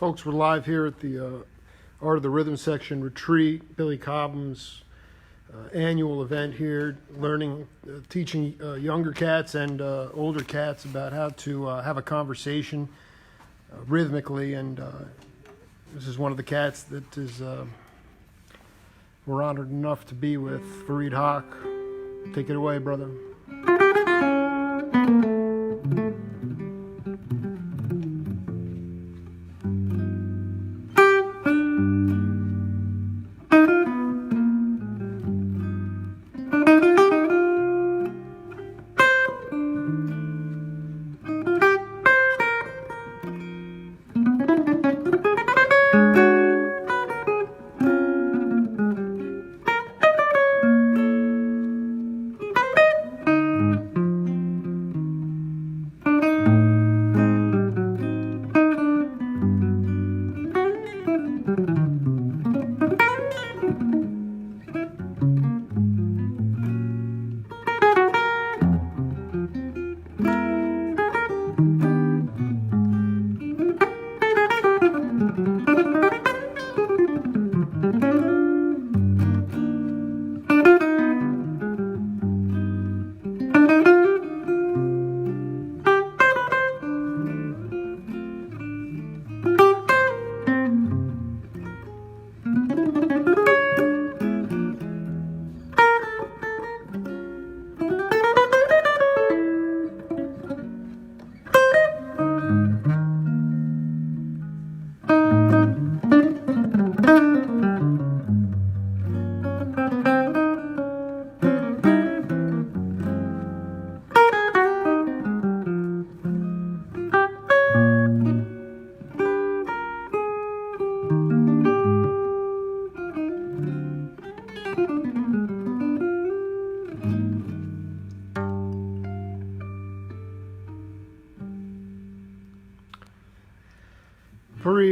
Folks, we're live here at the Art of the Rhythm Section Retreat, Billy Cobham's annual event here, teaching younger cats and older cats about how to have a conversation rhythmically. And this is one of the cats that is we're honored enough to be with, Haque. Take it away, brother.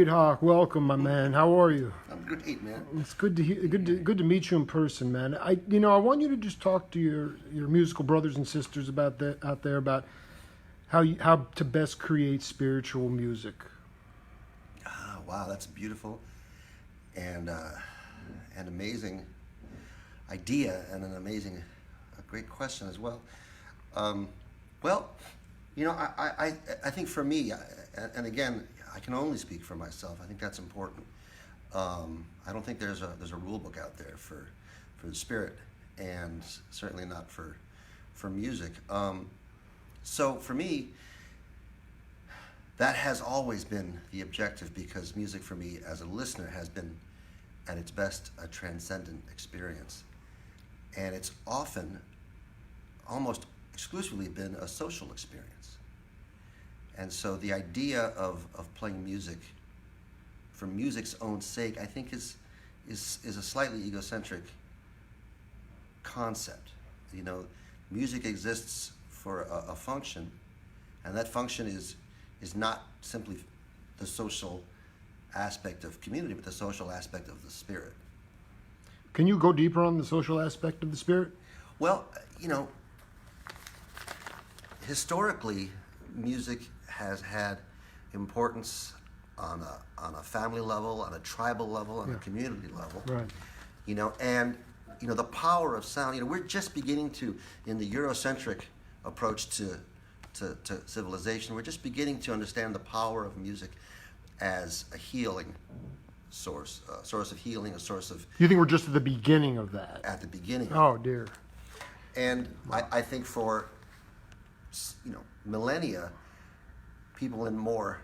Haque, welcome, my man. How are you? I'm great, man. It's good to meet you in person, man. I want you to just talk to your musical brothers and sisters about that out there, about how to best create spiritual music. Wow, that's beautiful and amazing idea, and a great question as well. I think for me, and again, I can only speak for myself. I think that's important. I don't think there's a rule book out there for the spirit, and certainly not for music. So for me, that has always been the objective, because music for me as a listener has been at its best a transcendent experience, and it's often, almost exclusively, been a social experience. And so the idea of playing music for music's own sake, I think, is a slightly egocentric concept. Music exists for a function, and that function is not simply the social aspect of community, but the social aspect of the spirit. Can you go deeper on the social aspect of the spirit? Well, historically, music has had importance on a family level, on a tribal level, on a community level. Right. And the power of sound. We're just beginning to, in the Eurocentric approach to civilization, we're just beginning to understand the power of music as a healing source, a source of healing, a source of. You think we're just at the beginning of that? At the beginning. Oh dear. And I think for millennia, people in more,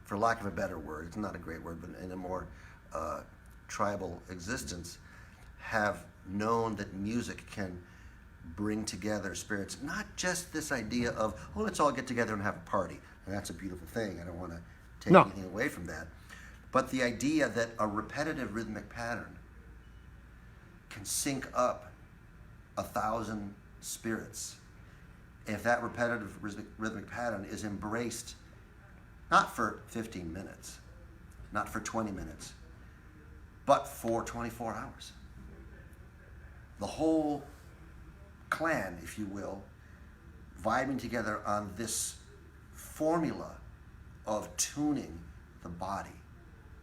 for lack of a better word, it's not a great word, but in a more tribal existence, have known that music can bring together spirits. Not just this idea of, let's all get together and have a party. And that's a beautiful thing. I don't want to take anything away from that. But the idea that a repetitive rhythmic pattern can sync up 1,000 spirits, if that repetitive rhythmic pattern is embraced not for 15 minutes, not for 20 minutes, but for 24 hours. The whole clan, if you will, vibing together on this formula of tuning the body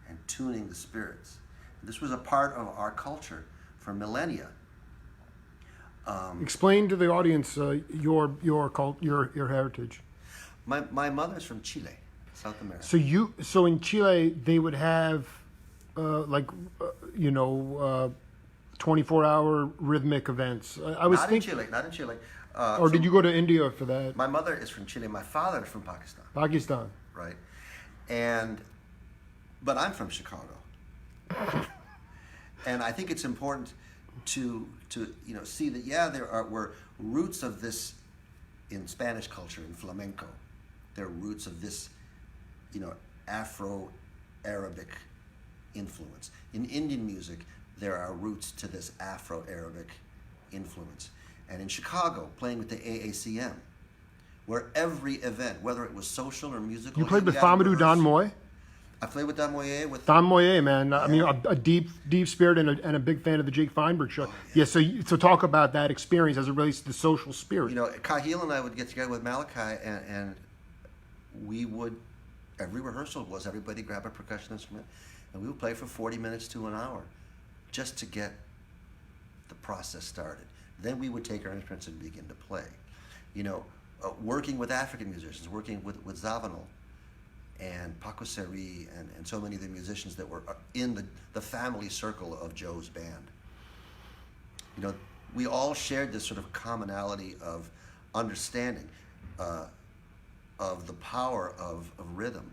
and tuning the spirits. This was a part of our culture for millennia. Explain to the audience your heritage. My mother's from Chile, South America. So in Chile they would have 24-hour rhythmic events. I was thinking, Not in Chile. or did you go to India for that? My mother is from Chile. My father is from Pakistan. Pakistan. Right, but I'm from Chicago, and I think it's important to see that were roots of this in Spanish culture, in flamenco. There are roots of this, Afro-Arabic influence. In Indian music, there are roots to this Afro-Arabic influence. And in Chicago, playing with the AACM, where every event, whether it was social or musical... You played with Famadou Don Moye? I played with Don Moye. Don Moye, man. I mean, a deep spirit and a big fan of the Jake Feinberg show. Yeah, so talk about that experience as it relates to the social spirit. Cahill and I would get together with Malachi, and we would, every rehearsal was everybody grab a percussion instrument, and we would play for 40 minutes to an hour just to get the process started. Then we would take our instruments and begin to play. Working with African musicians, working with Zavanel and Paco Seri and so many of the musicians that were in the family circle of Joe's band. We all shared this sort of commonality of understanding of the power of rhythm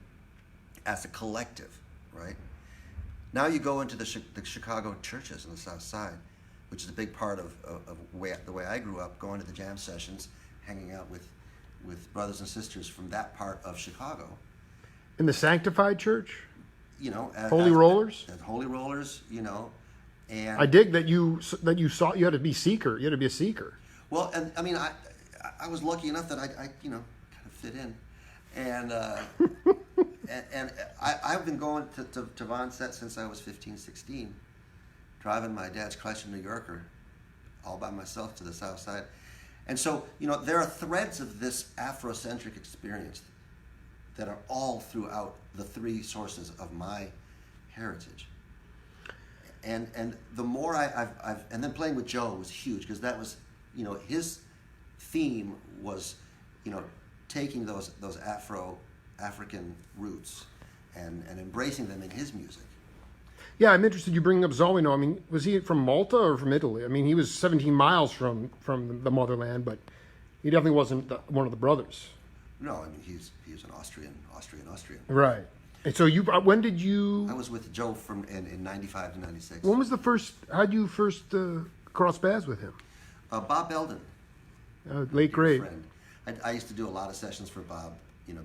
as a collective, right? Now you go into the Chicago churches on the South Side, which is a big part of the way I grew up, going to the jam sessions, hanging out with brothers and sisters from that part of Chicago. In the Sanctified Church? Holy Rollers? Holy Rollers, and I dig that you saw you had to be seeker. You had to be a seeker. Well, and I mean, I was lucky enough that I kind of fit in, and and I've been going to Von Set since I was 15, 16, driving my dad's Chrysler New Yorker all by myself to the South Side. And so, there are threads of this Afrocentric experience that are all throughout the three sources of my heritage. And the more I've and then playing with Joe was huge, because that was, his theme was, taking those African roots and embracing them in his music. Yeah, I'm interested. You bring up Zolino. I mean, was he from Malta or from Italy? I mean, he was 17 miles from the motherland, but he definitely wasn't one of the brothers. No, I mean, he was an Austrian. Right. And so when did you? I was with Joe in 95 to 96. When was the first? How did you first cross paths with him? Bob Belden. Late great. Friend. I used to do a lot of sessions for Bob,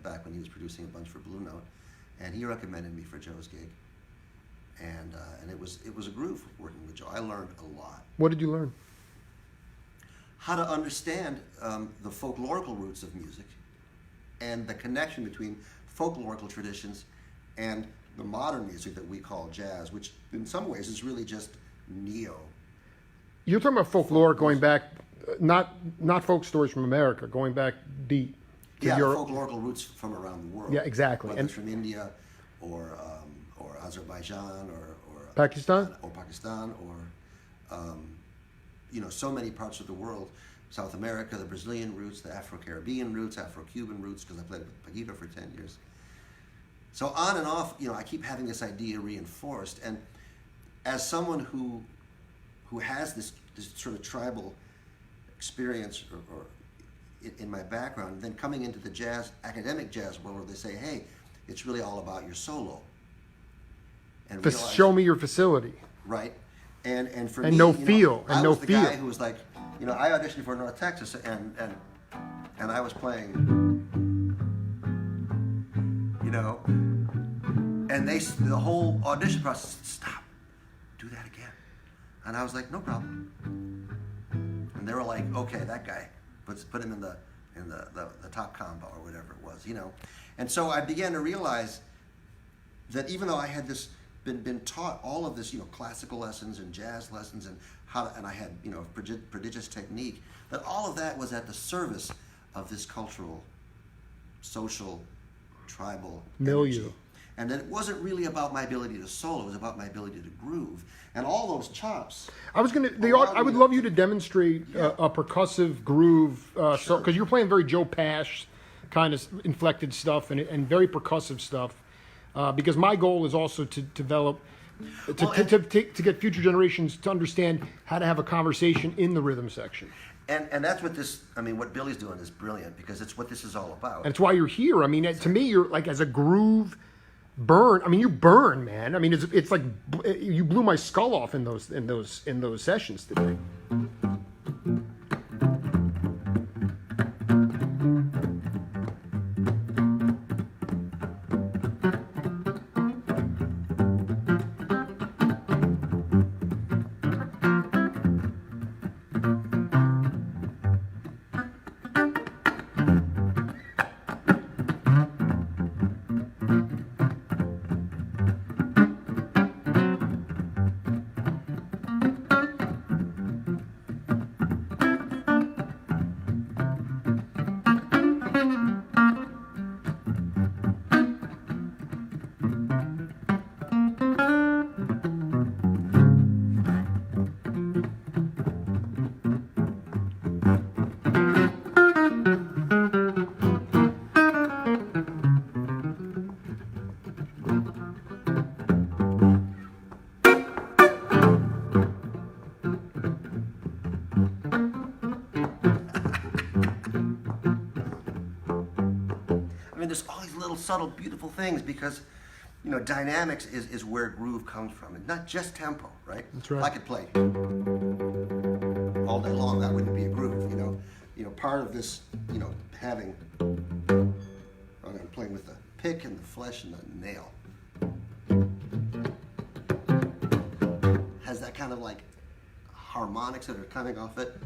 back when he was producing a bunch for Blue Note, and he recommended me for Joe's gig. And it was a groove working with Joe. I learned a lot. What did you learn? How to understand the folklorical roots of music and the connection between folklorical traditions and the modern music that we call jazz, which in some ways is really just neo. You're talking about folklore going back, not folk stories from America, going back deep to Europe. The folklorical roots from around the world. Yeah, exactly. Whether it's from India or Azerbaijan or Pakistan, or so many parts of the world. South America, the Brazilian roots, the Afro-Caribbean roots, Afro-Cuban roots, because I played with Paquito for 10 years. So on and off, I keep having this idea reinforced. And as someone who has this sort of tribal experience or in my background, then coming into the academic jazz world, where they say, hey, it's really all about your solo. And show me your facility. Right. And for and me, no feel. And I no was the feel. guy who was like, I auditioned for North Texas, and I was playing, and the whole audition process, stop, do that again, and I was like, no problem, and they were like, okay, that guy, put him in the top combo or whatever it was, and so I began to realize that even though I had been taught all of this, classical lessons and jazz lessons and I had, prodigious technique, that all of that was at the service of this cultural, social, tribal milieu. energy. And that it wasn't really about my ability to solo, it was about my ability to groove. And all those chops. I would love you to demonstrate a percussive groove, Sure. because you're playing very Joe Pash kind of inflected stuff and very percussive stuff. Because my goal is also to develop, to get future generations to understand how to have a conversation in the rhythm section. And that's what what Billy's doing is brilliant, because it's what this is all about. And it's why you're here. I mean, to me, you're like, as a groove burn. I mean, you burn, man. I mean, it's like you blew my skull off in those sessions today. There's all these little subtle, beautiful things, because, dynamics is where groove comes from, and not just tempo, right? That's right. If I could play all day long, that wouldn't be a groove, Part of this, having, I'm playing with the pick and the flesh and the nail, has that kind of like harmonics that are coming off it.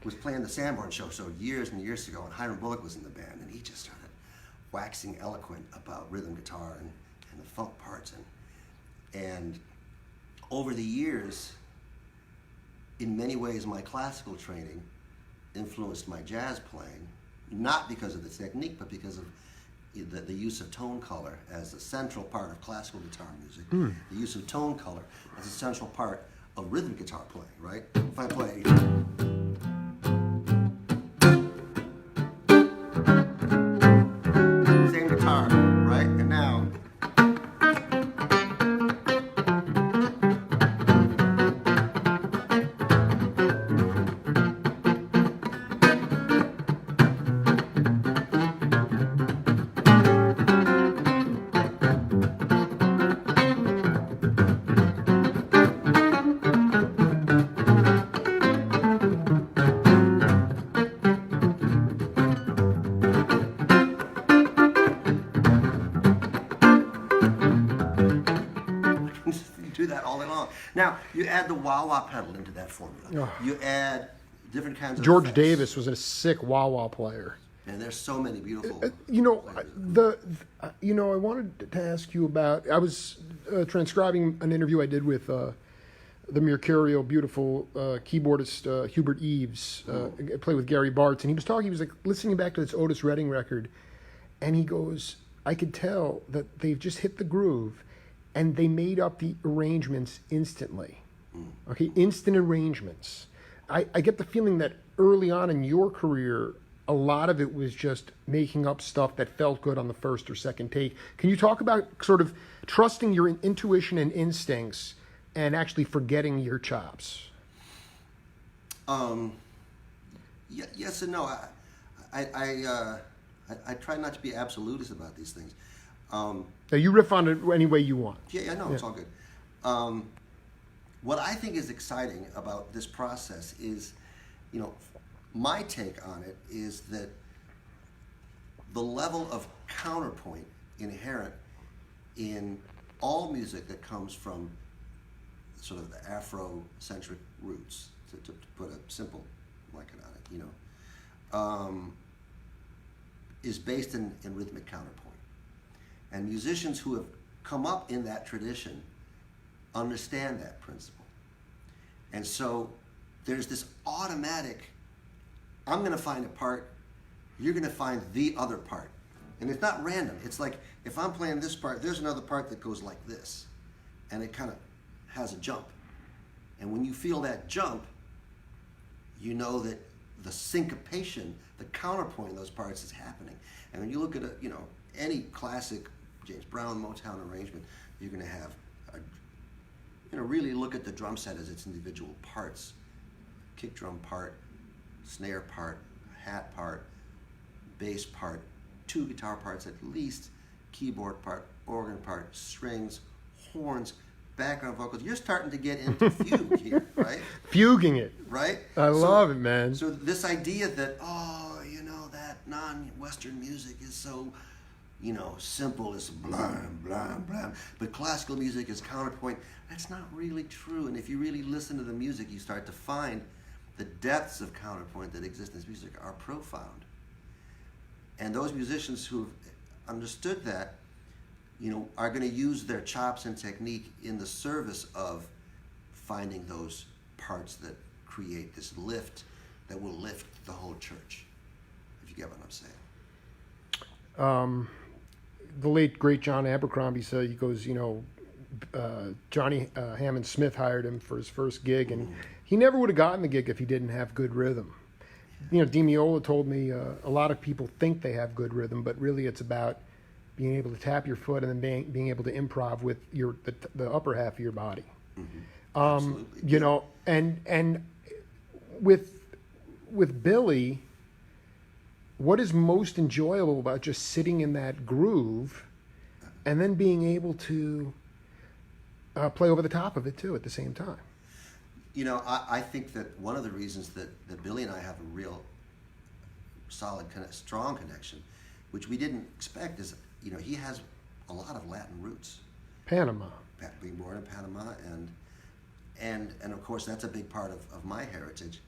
Was playing the Sanborn show years and years ago, and Hiram Bullock was in the band, and he just started waxing eloquent about rhythm guitar and the funk parts, and over the years, in many ways, my classical training influenced my jazz playing, not because of the technique, but because of the use of tone color as a central part of classical guitar music. The use of tone color as a central part of rhythm guitar playing, right? If I play same guitar, right? And now do that all day long. Now, you add the wah-wah pedal into that formula. You add different kinds of George effects. Davis was a sick wah-wah player. And there's so many beautiful... I wanted to ask you about, I was transcribing an interview I did with the Mercurial, beautiful keyboardist Hubert Eaves, played with Gary Bartz, and he was like listening back to this Otis Redding record, and he goes, I could tell that they've just hit the groove, and they made up the arrangements instantly. Okay, instant arrangements. I get the feeling that early on in your career, a lot of it was just making up stuff that felt good on the first or second take. Can you talk about sort of trusting your intuition and instincts and actually forgetting your chops? Yes and no. I try not to be absolutist about these things. Now you riff on it any way you want. Yeah, no, it's all good. What I think is exciting about this process is, my take on it is that the level of counterpoint inherent in all music that comes from sort of the Afrocentric roots, to put a simple blanket on it, is based in rhythmic counterpoint. And musicians who have come up in that tradition understand that principle. And so there's this automatic, I'm going to find a part you're going to find the other part. And it's not random. It's like if I'm playing this part, there's another part that goes like this. And it kind of has a jump. And when you feel that jump, you know that the syncopation, the counterpoint of those parts is happening. And when you look at any classic James Brown Motown arrangement, you're going to have really look at the drum set as its individual parts: kick drum part, snare part, hat part, bass part, 2 guitar parts at least, keyboard part, organ part, strings, horns, background vocals. You're starting to get into fugue here, right? Fuging it. Right? I love it, man. So this idea that, that non-Western music is so, simple, it's blam, blam, blam, but classical music is counterpoint, that's not really true. And if you really listen to the music, you start to find the depths of counterpoint that exist in this music are profound. And those musicians who've understood that, are going to use their chops and technique in the service of finding those parts that create this lift that will lift the whole church, if you get what I'm saying. The late, great John Abercrombie said, he goes, Johnny Hammond Smith hired him for his first gig, and he never would have gotten the gig if he didn't have good rhythm. DiMeola told me a lot of people think they have good rhythm, but really it's about being able to tap your foot and then being able to improv with the upper half of your body. Absolutely. And with Billy, what is most enjoyable about just sitting in that groove and then being able to play over the top of it too at the same time? I think that one of the reasons that Billy and I have a real solid, strong connection, which we didn't expect, is he has a lot of Latin roots. Panama. Being born in Panama, and of course that's a big part of my heritage.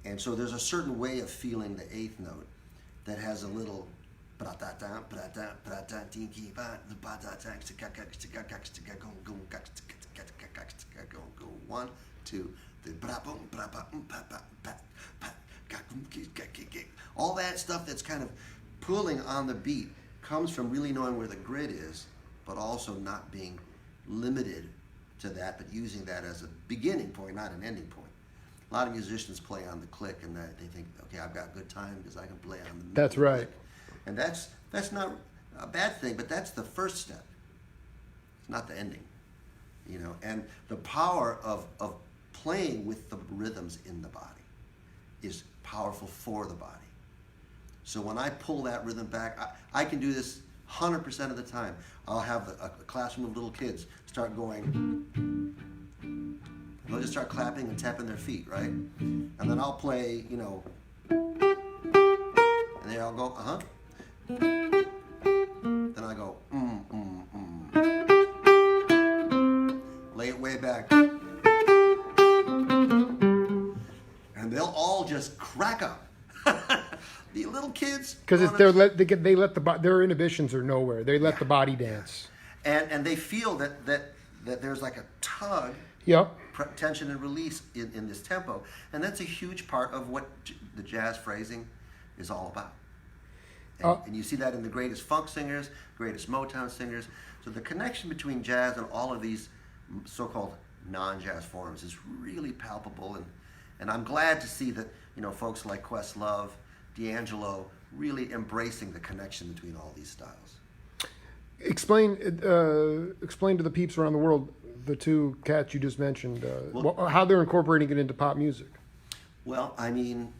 And so there's a certain way of feeling the eighth note that has a little 1, 2, 3, all that stuff that's kind of pulling on the beat comes from really knowing where the grid is, but also not being limited to that, but using that as a beginning point, not an ending point. A lot of musicians play on the click, and they think, okay, I've got good time because I can play on the That's right. click. And that's not a bad thing, but that's the first step. It's not the ending, And the power of playing with the rhythms in the body is powerful for the body. So when I pull that rhythm back, I can do this 100% of the time. I'll have a classroom of little kids start going. They'll just start clapping and tapping their feet, right? And then I'll play, and they all go, uh-huh. Then I go, Lay it way back. And they'll all just crack up. The little kids, because their inhibitions are nowhere. They let the body dance, and they feel that there's like a tug, tension and release in this tempo, and that's a huge part of what the jazz phrasing is all about. And you see that in the greatest funk singers, greatest Motown singers. So the connection between jazz and all of these so-called non-jazz forms is really palpable, and I'm glad to see that folks like Questlove, D'Angelo really embracing the connection between all these styles. Explain to the peeps around the world, the two cats you just mentioned, how they're incorporating it into pop music. Well, I mean,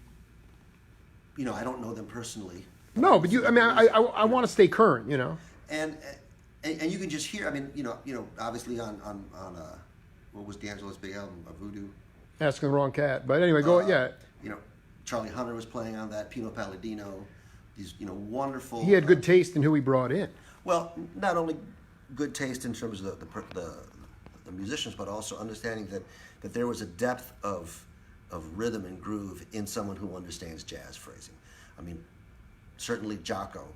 I don't know them personally. No, but I want to stay current, And you can just hear. I mean, obviously on what was D'Angelo's big album, Voodoo. Asking the wrong cat, but anyway, go Charlie Hunter was playing on that. Pino Palladino, these wonderful. He had good taste in who he brought in. Well, not only good taste in terms of the musicians, but also understanding that there was a depth of rhythm and groove in someone who understands jazz phrasing. I mean, certainly Jocko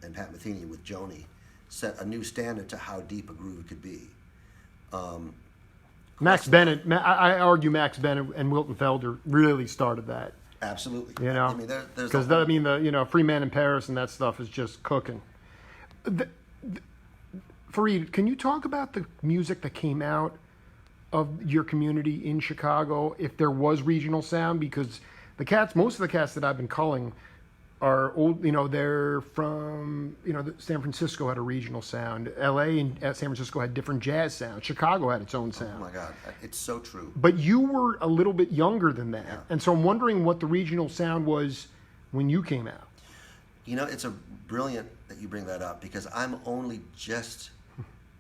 and Pat Metheny with Joni set a new standard to how deep a groove could be. Max Bennett, I argue Max Bennett and Wilton Felder really started that. Absolutely. You know, I mean, there's because I mean the Free Man in Paris and that stuff is just cooking. Fareed, can you talk about the music that came out of your community in Chicago, if there was regional sound? Because most of the cats that I've been culling are old, they're from, San Francisco had a regional sound. LA and San Francisco had different jazz sounds. Chicago had its own sound. Oh my God, it's so true. But you were a little bit younger than that. Yeah. And so I'm wondering what the regional sound was when you came out. It's a brilliant that you bring that up, because I'm only just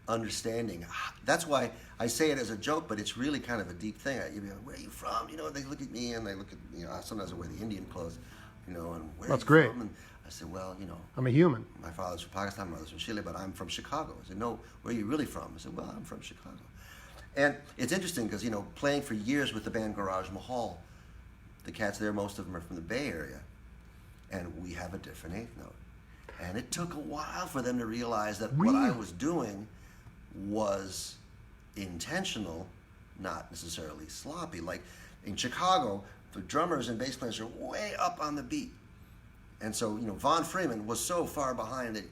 understanding. That's why I say it as a joke, but it's really kind of a deep thing. You'd be like, where are you from? They look at me and they look at, sometimes I wear the Indian clothes, and where That's are you great. from? And I said, well, I'm a human. my father's from Pakistan, my mother's from Chile, but I'm from Chicago. I said, no, where are you really from? I said, well, I'm from Chicago. And it's interesting because, playing for years with the band Garage Mahal, the cats there, most of them are from the Bay Area, and we have a different eighth note. And it took a while for them to realize that what I was doing was intentional, not necessarily sloppy. Like in Chicago, the drummers and bass players are way up on the beat. And so, Von Freeman was so far behind that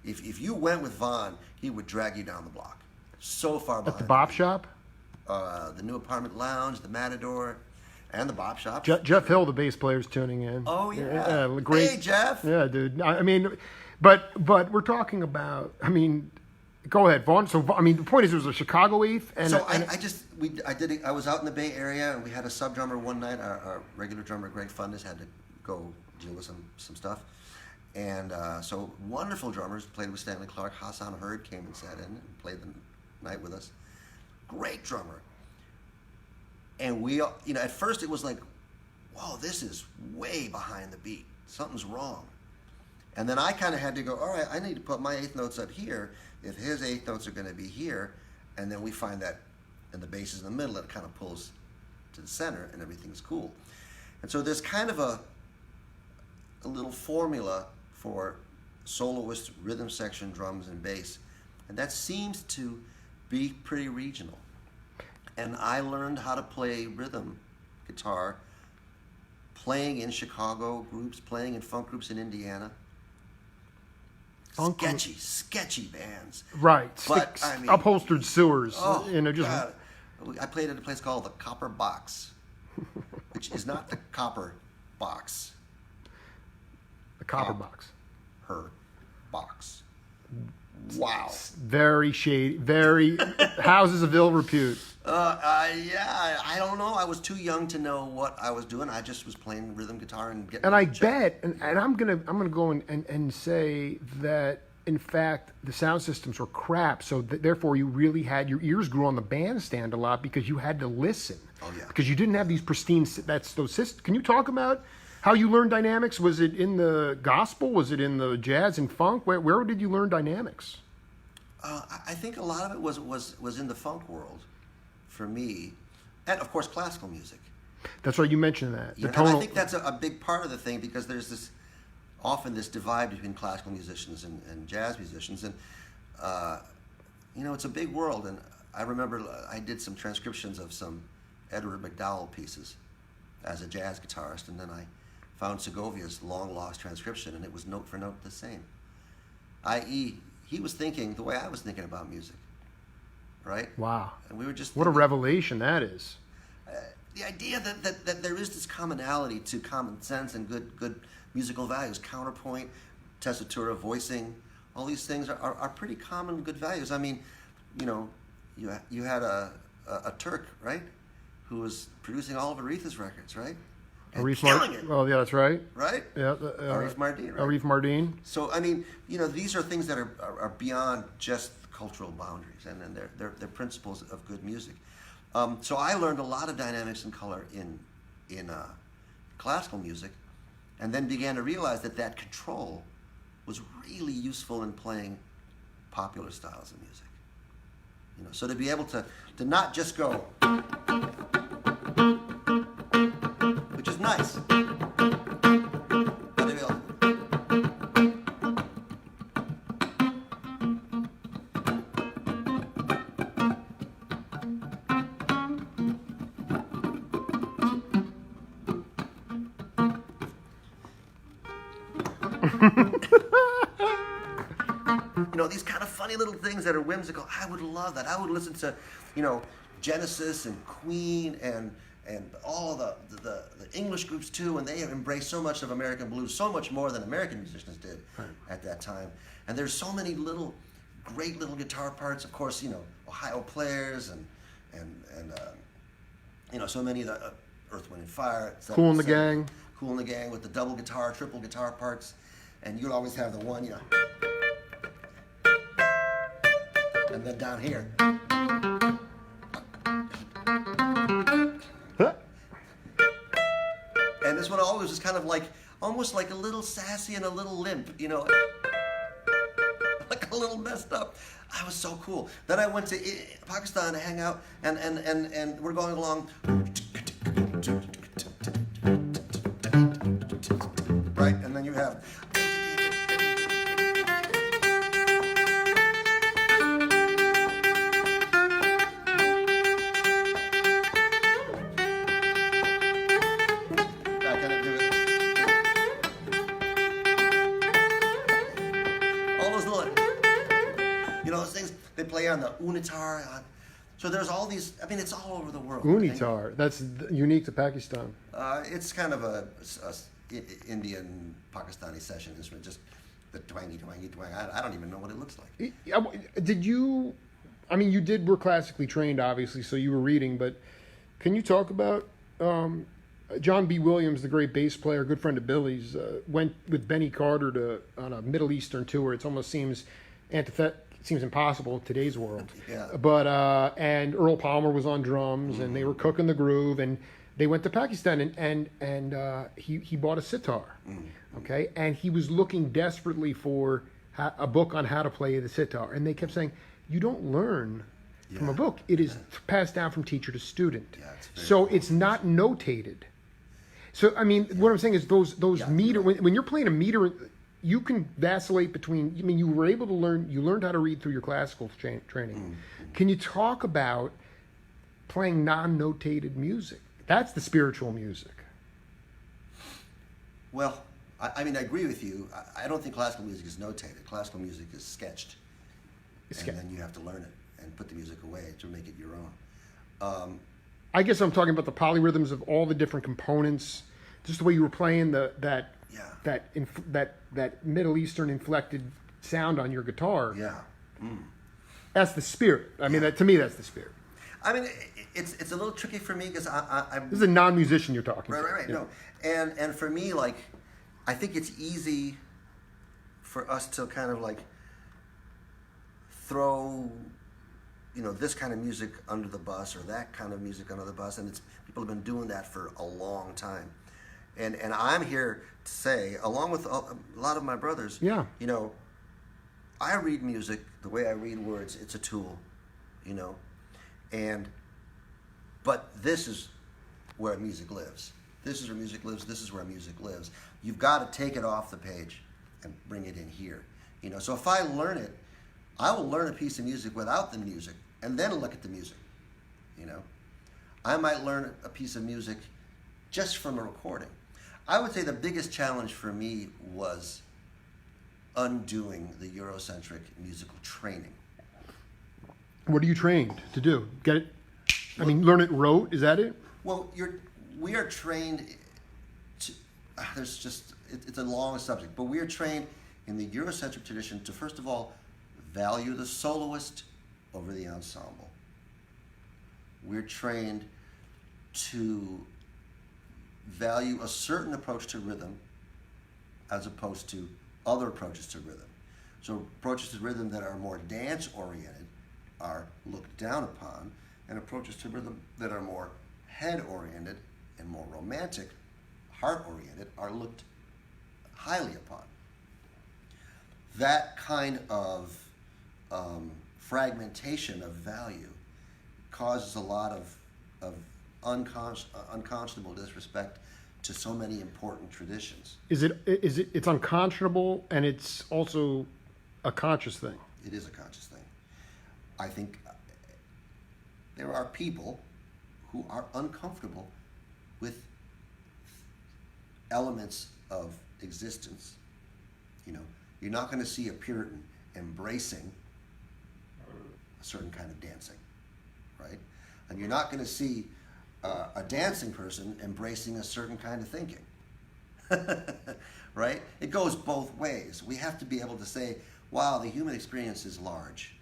if you went with Von, he would drag you down the block. So far behind. At the Bop Shop? The New Apartment Lounge, the Matador, and the Bop Shop. Jeff Hill, the bass player, is tuning in. Oh, yeah. Great. Hey, Jeff. Yeah, dude. I mean, but we're talking about, go ahead, Vaughn. So, the point is, it was a Chicago eighth. And So I was out in the Bay Area, and we had a sub drummer one night. Our regular drummer, Greg Fundus, had to go deal with some stuff. And so wonderful drummers, played with Stanley Clark. Hassan Hurd came and sat in and played the night with us. Great drummer. And we, at first it was like, whoa, this is way behind the beat. Something's wrong. And then I kind of had to go, all right, I need to put my eighth notes up here if his eighth notes are going to be here. And then we find that, and the bass is in the middle, it kind of pulls to the center and everything's cool. And so there's kind of a little formula for soloist, rhythm section, drums, and bass. And that seems to be pretty regional. And I learned how to play rhythm guitar playing in Chicago groups, playing in funk groups in Indiana. Sketchy bands. Right. But, upholstered sewers. Oh, just. God. I played at a place called the Copper Box, which is not the Copper Box. The Copper Box. Her box. Wow. Very shady. Very houses of ill repute. Yeah, I don't know. I was too young to know what I was doing. I just was playing rhythm guitar and getting. And I bet, and I'm gonna go and say that in fact the sound systems were crap. So therefore you really had your ears grew on the bandstand a lot because you had to listen. Oh yeah. Because you didn't have these pristine. Those systems. Can you talk about how you learned dynamics? Was it in the gospel? Was it in the jazz and funk? Where did you learn dynamics? I think a lot of it was in the funk world, for me, and of course classical music. That's right. You mentioned that. And I think that's a big part of the thing, because there's often this divide between classical musicians and jazz musicians, and it's a big world. And I remember I did some transcriptions of some Edward McDowell pieces as a jazz guitarist, and then I found Segovia's long-lost transcription, and it was note for note the same. I.e., he was thinking the way I was thinking about music, right? Wow. And we were just what a revelation that is. The idea that there is this commonality to common sense and good musical values, counterpoint, tessitura, voicing, all these things are pretty common good values. I mean, you had a Turk, right, who was producing all of Aretha's records, right? And killing it. Oh, yeah, that's right. Right? Yeah. Arif Mardin, right? Arif Mardin. So, these are things that are beyond just cultural boundaries, and then they're principles of good music. So I learned a lot of dynamics and color in classical music, and then began to realize that control was really useful in playing popular styles of music. So to be able to not just go, which is nice. But to be able, these kind of funny little things that are whimsical. I would love that. I would listen to, Genesis and Queen and all the English groups too, and they have embraced so much of American blues, so much more than American musicians did at that time. And there's so many great little guitar parts. Of course, Ohio players and so many of the Earth, Wind and Fire. Kool and the Gang. Kool and the Gang with the double guitar, triple guitar parts, and you'll always have the one, and then down here. And this one always was kind of almost like a little sassy and a little limp, like a little messed up. I was so cool. Then I went to Pakistan to hang out, and we're going along, right? And then you have. Those things they play on the unitar. So there's all these. I mean, it's all over the world. Unitar. That's unique to Pakistan. It's kind of a Indian Pakistani session instrument. Just the twangy, twangy, twang. I don't even know what it looks like. Did you? I mean, were classically trained, obviously, so you were reading. But can you talk about John B. Williams, the great bass player, good friend of Billy's, went with Benny Carter on a Middle Eastern tour. It almost seems impossible in today's world. Yeah. But and Earl Palmer was on drums, and they were cooking the groove, and they went to Pakistan, and he bought a sitar, okay, and he was looking desperately for a book on how to play the sitar, and they kept saying, you don't learn from a book; it is passed down from teacher to student. Yeah, it's not notated. So I mean, what I'm saying is those meter when you're playing a meter. You can vacillate between. I mean, you were able to learn. You learned how to read through your classical training. Can you talk about playing non-notated music? That's the spiritual music. Well, I mean, I agree with you. I don't think classical music is notated. Classical music is sketched, and then you have to learn it and put the music away to make it your own. I guess I'm talking about the polyrhythms of all the different components, just the way you were playing that Middle Eastern inflected sound on your guitar. Yeah. That's the spirit. I mean, to me, that's the spirit. I mean, it's a little tricky for me because I'm. This is a non-musician you're talking to. Right. Yeah. No, and for me, I think it's easy for us to kind of throw, this kind of music under the bus or that kind of music under the bus, and people have been doing that for a long time. And I'm here to say, along with a lot of my brothers, I read music the way I read words. It's a tool, but this is where music lives. This is where music lives. This is where music lives. You've got to take it off the page and bring it in here. So if I learn it, I will learn a piece of music without the music and then look at the music. I might learn a piece of music just from a recording. I would say the biggest challenge for me was undoing the Eurocentric musical training. What are you trained to do? Get it? I mean, learn it rote? Is that it? Well, we are trained to, it's a long subject, but we are trained in the Eurocentric tradition to, first of all, value the soloist over the ensemble. We're trained to value a certain approach to rhythm as opposed to other approaches to rhythm. So approaches to rhythm that are more dance-oriented are looked down upon, and approaches to rhythm that are more head-oriented and more romantic, heart-oriented, are looked highly upon. That kind of fragmentation of value causes a lot of unconscionable disrespect to so many important traditions. It's unconscionable, and it's also a conscious thing. It is a conscious thing. I think there are people who are uncomfortable with elements of existence. You're not going to see a Puritan embracing a certain kind of dancing, right? And you're not going to see a dancing person embracing a certain kind of thinking, right? It goes both ways. We have to be able to say, wow, the human experience is large,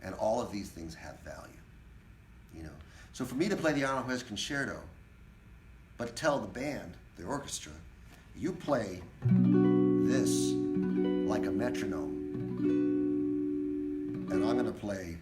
and all of these things have value, you know. So for me to play the Aranjuez Concerto, but tell the band, the orchestra, you play this like a metronome, and I'm going to play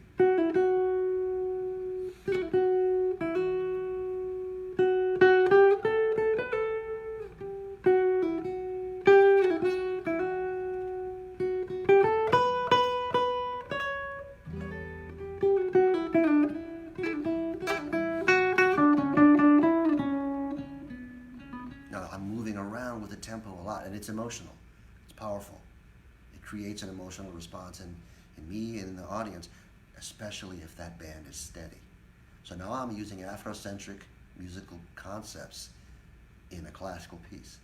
now I'm moving around with the tempo a lot, and it's emotional. It's powerful. It creates an emotional response in me and in the audience, especially if that band is steady. So now I'm using Afrocentric musical concepts in a classical piece,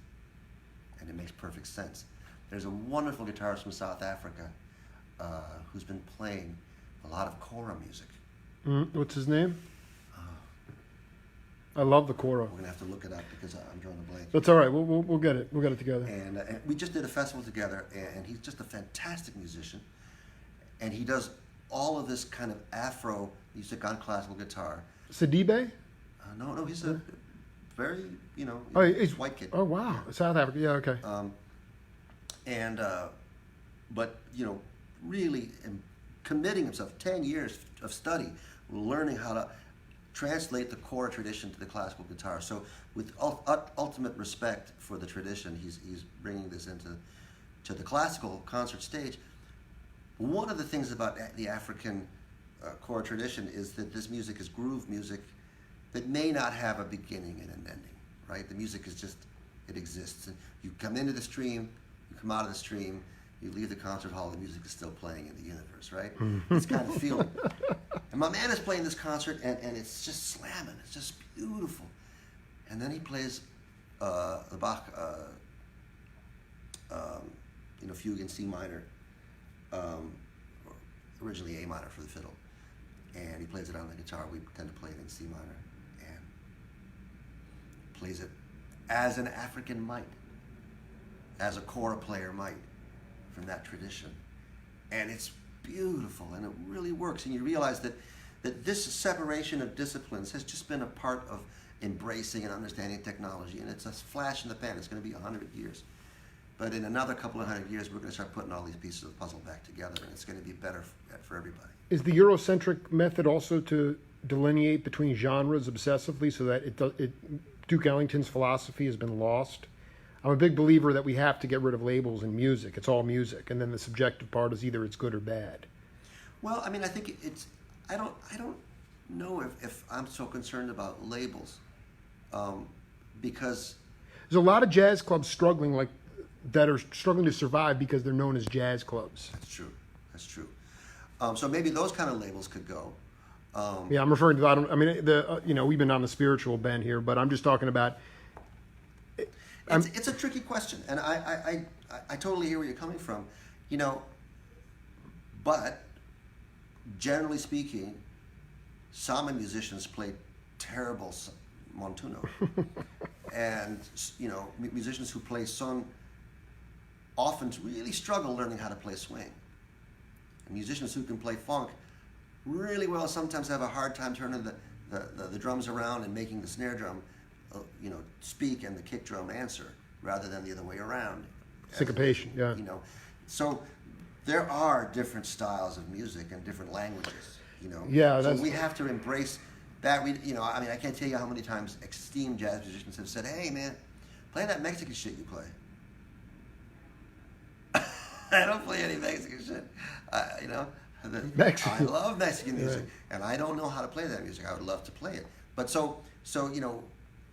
and it makes perfect sense. There's a wonderful guitarist from South Africa who's been playing a lot of kora music. What's his name? I love the kora. We're gonna have to look it up because I'm drawing a blank. That's all right. We'll get it. We'll get it together. And we just did a festival together, and he's just a fantastic musician. And he does all of this kind of Afro music on classical guitar. Sidibe? No, he's a very, Oh, he's he's a white kid. Oh wow, South Africa. Yeah, okay. But really committing himself 10 years of study, learning how to translate the kora tradition to the classical guitar. So with ultimate respect for the tradition, he's bringing this into the classical concert stage. One of the things about the African kora tradition is that this music is groove music that may not have a beginning and an ending, right? The music is just, it exists. And you come into the stream, you come out of the stream, you leave the concert hall, the music is still playing in the universe, right? It's kind of feeling. And my man is playing this concert, and it's just slamming. It's just beautiful. And then he plays the Bach, fugue in C minor, originally A minor for the fiddle. And he plays it on the guitar. We tend to play it in C minor, and plays it as an African might, as a kora player might, from that tradition. And it's beautiful, and it really works. And you realize that this separation of disciplines has just been a part of embracing and understanding technology, and it's a flash in the pan. It's going to be 100 years. But in another couple of 100 years, we're going to start putting all these pieces of the puzzle back together, and it's going to be better for everybody. Is the Eurocentric method also to delineate between genres obsessively so that Duke Ellington's philosophy has been lost? I'm a big believer that we have to get rid of labels in music. It's all music, and then the subjective part is either it's good or bad. Well, I mean, I think it's. I don't know if I'm so concerned about labels, because there's a lot of jazz clubs that are struggling to survive because they're known as jazz clubs. That's true. That's true. So maybe those kind of labels could go. Yeah, I'm referring to. We've been on the spiritual bend here, but I'm just talking about. It's a tricky question, and I totally hear where you're coming from, but generally speaking, Sama musicians play terrible montuno, and musicians who play son often really struggle learning how to play swing. And musicians who can play funk really well sometimes have a hard time turning the drums around and making the snare drum speak and the kick drum answer rather than the other way around. Syncopation, yeah. So there are different styles of music and different languages, Yeah, so we have to embrace that. I can't tell you how many times esteemed jazz musicians have said, "Hey, man, play that Mexican shit you play." I don't play any Mexican shit, Mexican. I love Mexican music, and I don't know how to play that music. I would love to play it, but so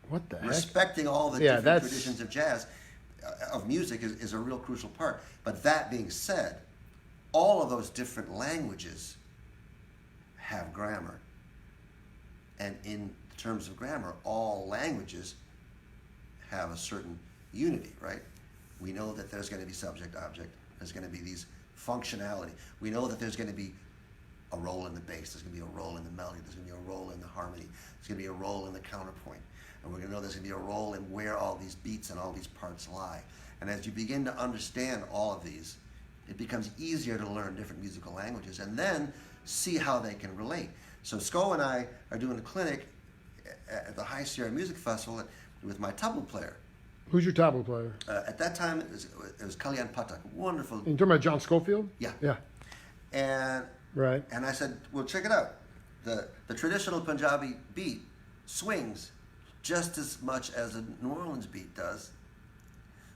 what the heck? Respecting all the different traditions of jazz, of music, is a real crucial part. But that being said, all of those different languages have grammar. And in terms of grammar, all languages have a certain unity, right? We know that there's going to be subject-object. There's going to be these functionality. We know that there's going to be a role in the bass, there's going to be a role in the melody, there's going to be a role in the harmony, there's going to be a role in the counterpoint, and we're going to know there's going to be a role in where all these beats and all these parts lie. And as you begin to understand all of these, it becomes easier to learn different musical languages and then see how they can relate. So Sko and I are doing a clinic at the High Sierra Music Festival with my tabla player. Who's your tabla player? At that time, it was Kalyan Patak, wonderful. You talking about John Schofield? Yeah. Yeah. And Right. and I said, well, check it out. The traditional Punjabi beat swings just as much as a New Orleans beat does.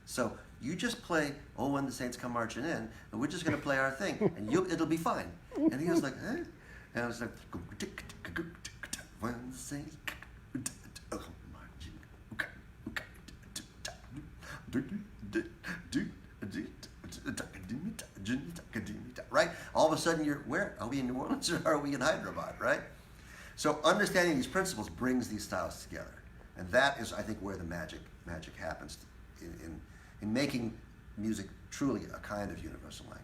So you just play "Oh, When the Saints Come Marching In," and we're just going to play our thing, and it'll be fine. And he was like, eh? And I was like, "When the Saints come marching," right? All of a sudden, where are we in New Orleans or are we in Hyderabad, right? So understanding these principles brings these styles together, and that is, I think, where the magic happens in making music truly a kind of universal language.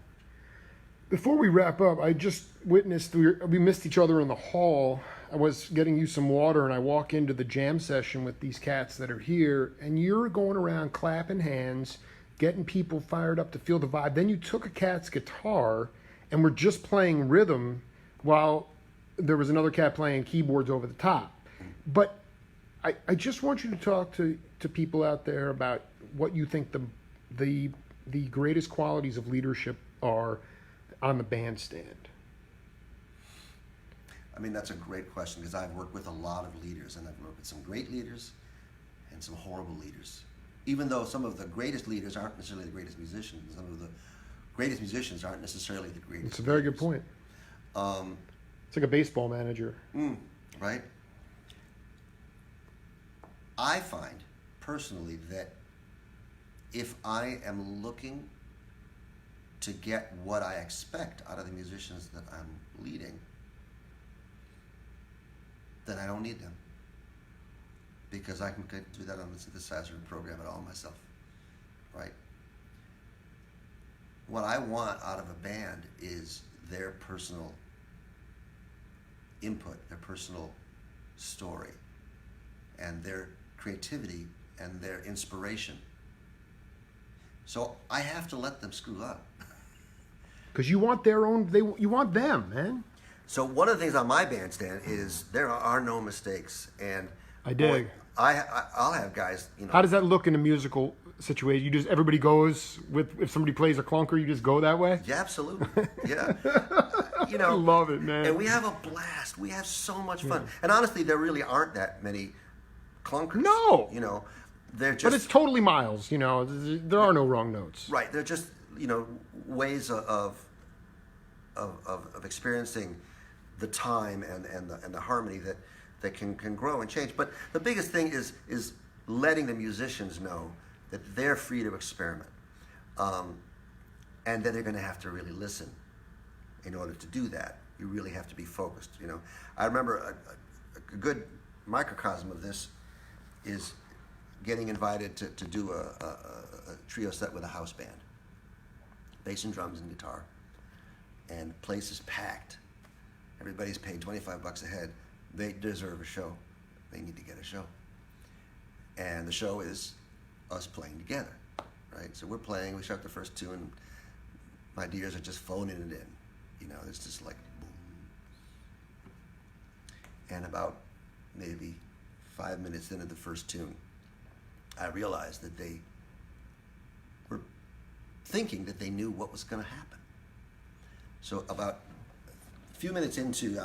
Before we wrap up, I just witnessed we missed each other in the hall. I was getting you some water, and I walk into the jam session with these cats that are here, and you're going around clapping hands, getting people fired up to feel the vibe. Then you took a cat's guitar and were just playing rhythm while there was another cat playing keyboards over the top. But I just want you to talk to people out there about what you think the greatest qualities of leadership are on the bandstand. I mean, that's a great question because I've worked with a lot of leaders, and I've worked with some great leaders and some horrible leaders. Even though some of the greatest leaders aren't necessarily the greatest musicians, some of the greatest musicians aren't necessarily the greatest. It's a very leaders. good point. It's like a baseball manager. Right? I find personally that if I am looking to get what I expect out of the musicians that I'm leading, then I don't need them. Because I can do that on the synthesizer and program it all myself, right? What I want out of a band is their personal input, their personal story, and their creativity and their inspiration. So I have to let them screw up. Because you want their own, you want them, man. So one of the things on my bandstand is there are no mistakes, and I dig. I'll have guys, How does that look in a musical situation? You just, everybody goes with, if somebody plays a clunker, you just go that way? Yeah, absolutely. Yeah. I love it, man. And we have a blast. We have so much fun. And honestly, there really aren't that many clunkers. No. They're just. But it's totally Miles, there are no wrong notes. Right. They're just, ways of experiencing the time and the harmony that can grow and change. But the biggest thing is letting the musicians know that they're free to experiment, and that they're going to have to really listen in order to do that. You really have to be focused. I remember a good microcosm of this is getting invited to do a trio set with a house band, bass and drums and guitar, and the place is packed. Everybody's paid $25 a head. They deserve a show. They need to get a show. And the show is us playing together, right? So we're playing, we start the first tune, my dears are just phoning it in. It's just like boom. And about maybe 5 minutes into the first tune, I realized that they were thinking that they knew what was going to happen. So about a few minutes into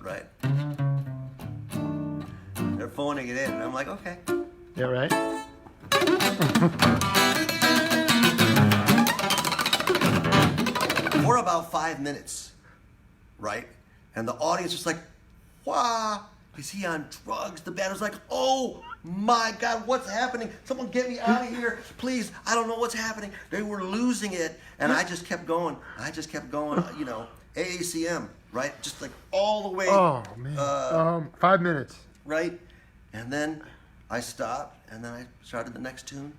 right, they're phoning it in, and I'm like, okay. Yeah, right? For about 5 minutes, right? And the audience was like, wow, is he on drugs? The band was like, oh my God, what's happening? Someone get me out of here, please. I don't know what's happening. They were losing it. And I just kept going. AACM, right? Just like all the way. Oh man, 5 minutes. Right? And then I stopped, and then I started the next tune.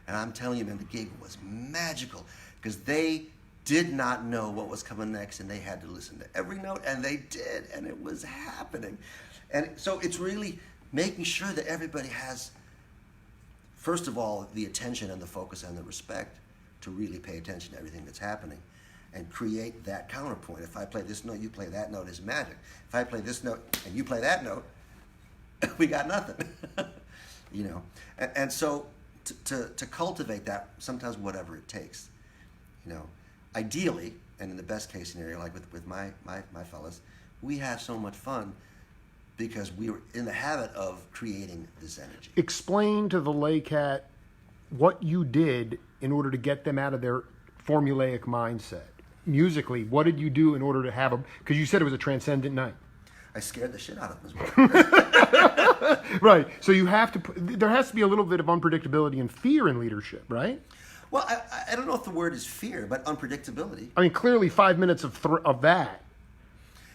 And I'm telling you, man, the gig was magical because they did not know what was coming next, and they had to listen to every note, and they did, and it was happening. And so it's really making sure that everybody has, first of all, the attention and the focus and the respect to really pay attention to everything that's happening and create that counterpoint. If I play this note, you play that note, is magic. If I play this note and you play that note, we got nothing. You know, and so to cultivate that, sometimes whatever it takes, you know, ideally, and in the best case scenario, like with my fellas, we have so much fun because we were in the habit of creating this energy. Explain to the lay cat what you did in order to get them out of their formulaic mindset. Musically, what did you do in order to have a, because you said it was a transcendent night. I scared the shit out of them as well. Right. So you have to, there has to be a little bit of unpredictability and fear in leadership, right? Well, I don't know if the word is fear, but unpredictability. I mean, clearly 5 minutes of that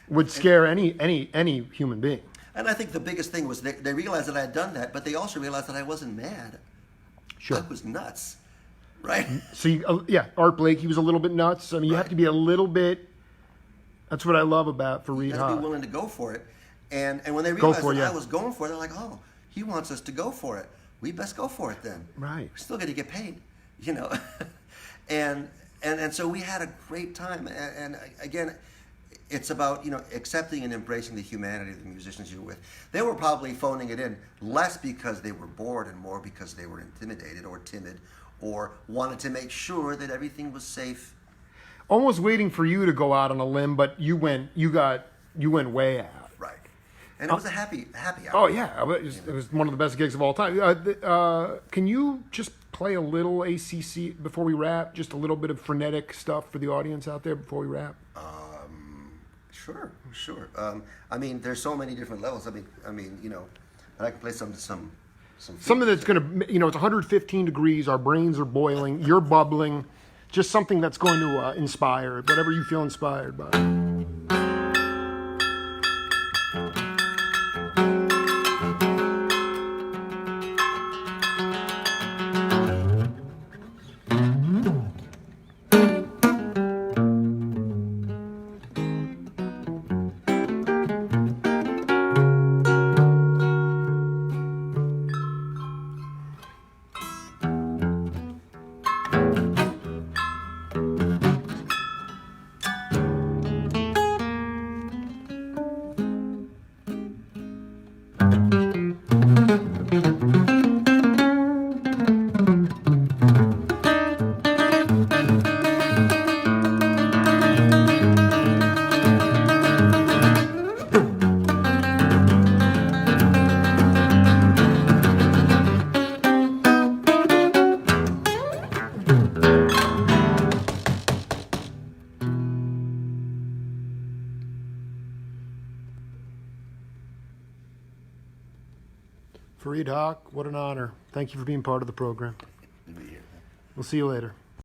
would scare any human being. And I think the biggest thing was they realized that I had done that, but they also realized that I wasn't mad. Sure. I was nuts, right? So, yeah, Art Blake, he was a little bit nuts. I mean, you have to be a little bit, that's what I love about Fareed You got to Haque. be willing to go for it. And when they realized for it, that yeah. I was going for it, they're like, oh, he wants us to go for it. We best go for it then. Right. We're still going to get paid, you know. and so we had a great time. And again, it's about, you know, accepting and embracing the humanity of the musicians you're with. They were probably phoning it in less because they were bored and more because they were intimidated or timid or wanted to make sure that everything was safe. Almost waiting for you to go out on a limb, but you went way out. Right. And it was a happy hour. Oh yeah, it was one of the best gigs of all time. Can you just play a little ACC before we wrap? Just a little bit of frenetic stuff for the audience out there before we wrap. Sure. I mean, there's so many different levels. I mean, you know, I can play some Something that's going to, you know, it's 115 degrees. Our brains are boiling. You're bubbling. Just something that's going to inspire whatever you feel inspired by. Fareed Haque, what an honor. Thank you for being part of the program. Good to be here. We'll see you later.